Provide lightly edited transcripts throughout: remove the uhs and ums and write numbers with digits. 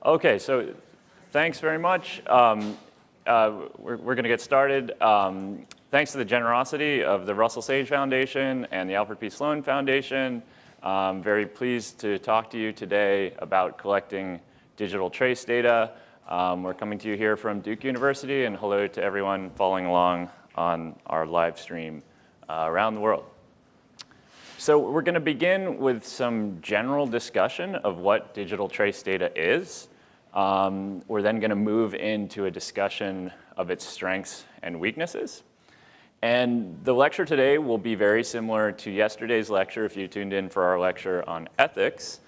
Okay, so thanks very much. We're going to get started. Thanks to the generosity of the Russell Sage Foundation and the Alfred P. Sloan Foundation, I'm very pleased to talk to you today about collecting digital trace data. We're coming to you here from Duke University, and hello to everyone following along on our live stream around the world. So we're going to begin with some general discussion of what digital trace data is. We're then going to move into a discussion of its strengths and weaknesses. And the lecture today will be very similar to yesterday's lecture if you tuned in for our lecture on ethics,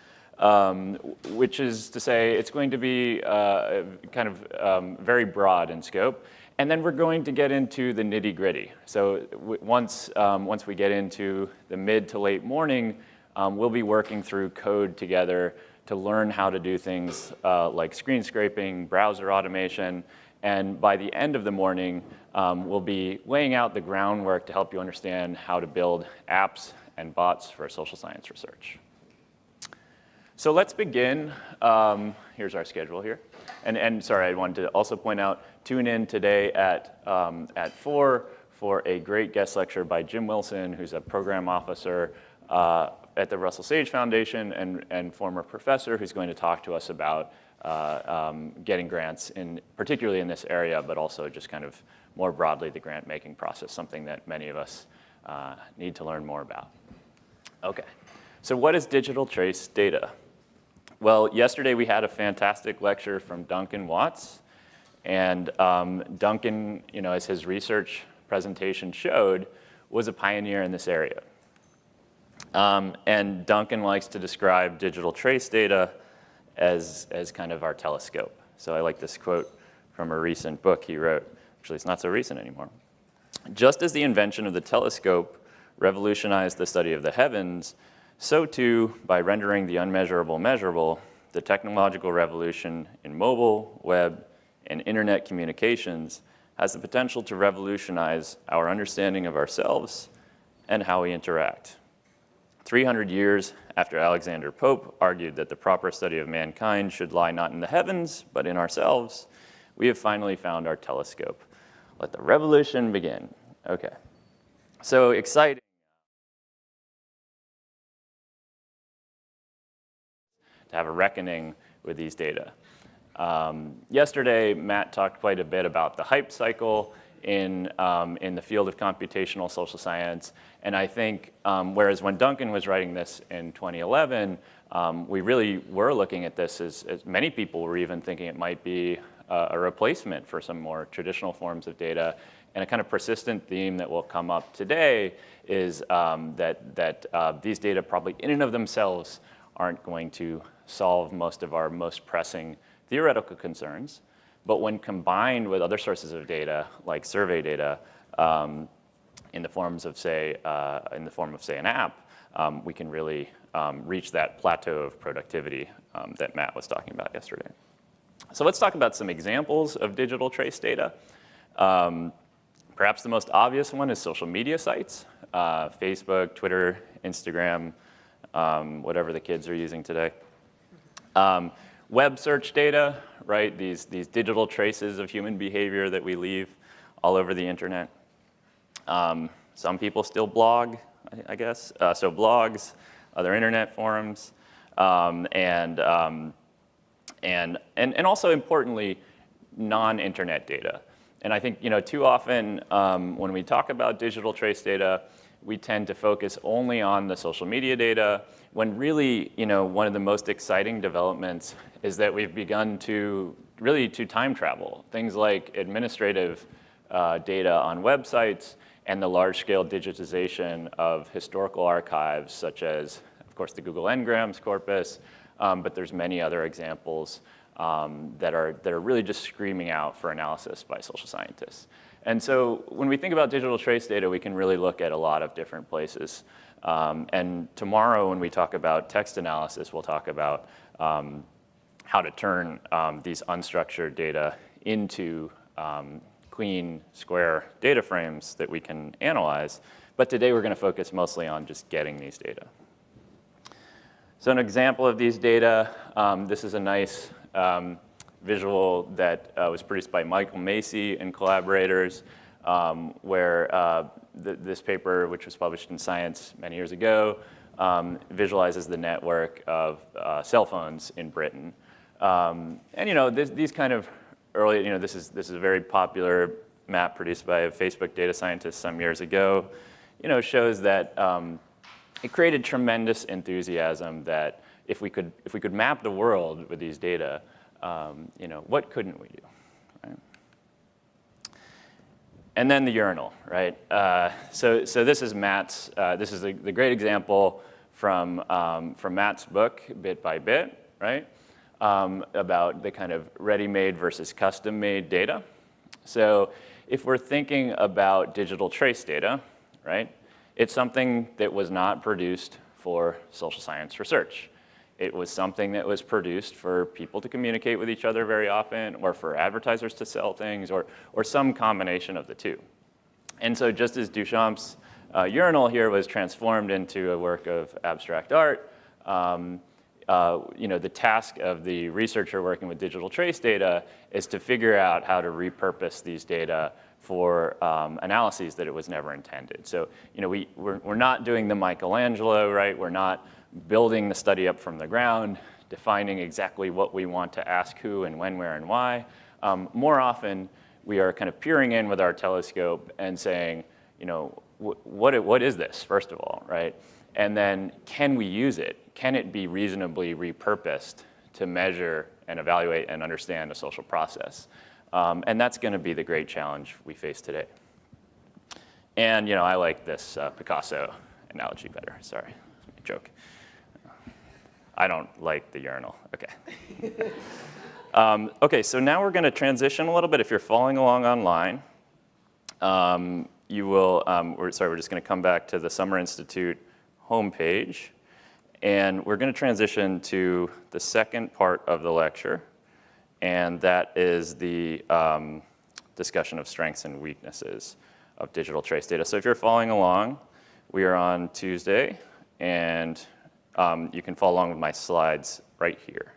which is to say it's going to be very broad in scope. And then we're going to get into the nitty-gritty. So once we get into the mid to late morning, we'll be working through code together to learn how to do things like screen scraping, browser automation, and by the end of the morning, we'll be laying out the groundwork to help you understand how to build apps and bots for social science research. So let's begin. Here's our schedule here. And sorry, I wanted to also point out, tune in today at 4 for a great guest lecture by Jim Wilson, who's a program officer at the Russell Sage Foundation and former professor who's going to talk to us about getting grants, particularly in this area, but also just kind of more broadly the grant-making process, something that many of us need to learn more about. Okay, so what is digital trace data? Well, yesterday we had a fantastic lecture from Duncan Watts, and Duncan, as his research presentation showed, was a pioneer in this area. And Duncan likes to describe digital trace data as kind of our telescope. So I like this quote from a recent book he wrote. Actually, it's not so recent anymore. Just as the invention of the telescope revolutionized the study of the heavens, so too, by rendering the unmeasurable measurable, the technological revolution in mobile, web, and internet communications has the potential to revolutionize our understanding of ourselves and how we interact. 300 years after Alexander Pope argued that the proper study of mankind should lie not in the heavens, but in ourselves, we have finally found our telescope. Let the revolution begin. Okay, so exciting. To have a reckoning with these data. Yesterday, Matt talked quite a bit about the hype cycle in the field of computational social science. And I think, whereas when Duncan was writing this in 2011, we really were looking at this as many people were even thinking it might be a replacement for some more traditional forms of data. And a kind of persistent theme that will come up today is that these data probably in and of themselves aren't going to solve most of our most pressing theoretical concerns. But when combined with other sources of data, like survey data, in the form of, say, an app, we can really reach that plateau of productivity that Matt was talking about yesterday. So let's talk about some examples of digital trace data. Perhaps the most obvious one is social media sites, Facebook, Twitter, Instagram, whatever the kids are using today. Web search data, right? These digital traces of human behavior that we leave all over the internet. Some people still blog, I guess. So blogs, other internet forums, and also importantly, non-internet data. And I think too often when we talk about digital trace data, we tend to focus only on the social media data, when really, one of the most exciting developments is that we've begun to time travel. Things like administrative data on websites and the large-scale digitization of historical archives, such as, of course, the Google Ngrams corpus, but there's many other examples that are really just screaming out for analysis by social scientists. And so when we think about digital trace data, we can really look at a lot of different places. And tomorrow, when we talk about text analysis, we'll talk about how to turn these unstructured data into clean, square data frames that we can analyze. But today, we're going to focus mostly on just getting these data. So an example of these data, this is a nice visual that was produced by Michael Macy and collaborators, where this paper, which was published in Science many years ago, visualizes the network of cell phones in Britain. And these kind of early, this is a very popular map produced by a Facebook data scientist some years ago. Shows that it created tremendous enthusiasm that if we could map the world with these data, what couldn't we do, right? And then the urinal, right? So this is Matt's. This is the great example from Matt's book, Bit by Bit, right? About the kind of ready-made versus custom-made data. So if we're thinking about digital trace data, right? It's something that was not produced for social science research. It was something that was produced for people to communicate with each other very often, or for advertisers to sell things, or some combination of the two. And so just as Duchamp's urinal here was transformed into a work of abstract art, the task of the researcher working with digital trace data is to figure out how to repurpose these data for analyses that it was never intended. So, we're not doing the Michelangelo, right? We're not building the study up from the ground, defining exactly what we want to ask who and when, where, and why. More often, we are kind of peering in with our telescope and saying, what is this, first of all, right? And then, can we use it? Can it be reasonably repurposed to measure and evaluate and understand a social process? And that's going to be the great challenge we face today. And I like this Picasso analogy better. Sorry, joke. I don't like the urinal. Okay. Okay, so now we're going to transition a little bit. If you're following along online, you will. We're just going to come back to the Summer Institute homepage, and we're going to transition to the second part of the lecture. And that is the discussion of strengths and weaknesses of digital trace data. So if you're following along, we are on Tuesday, and you can follow along with my slides right here.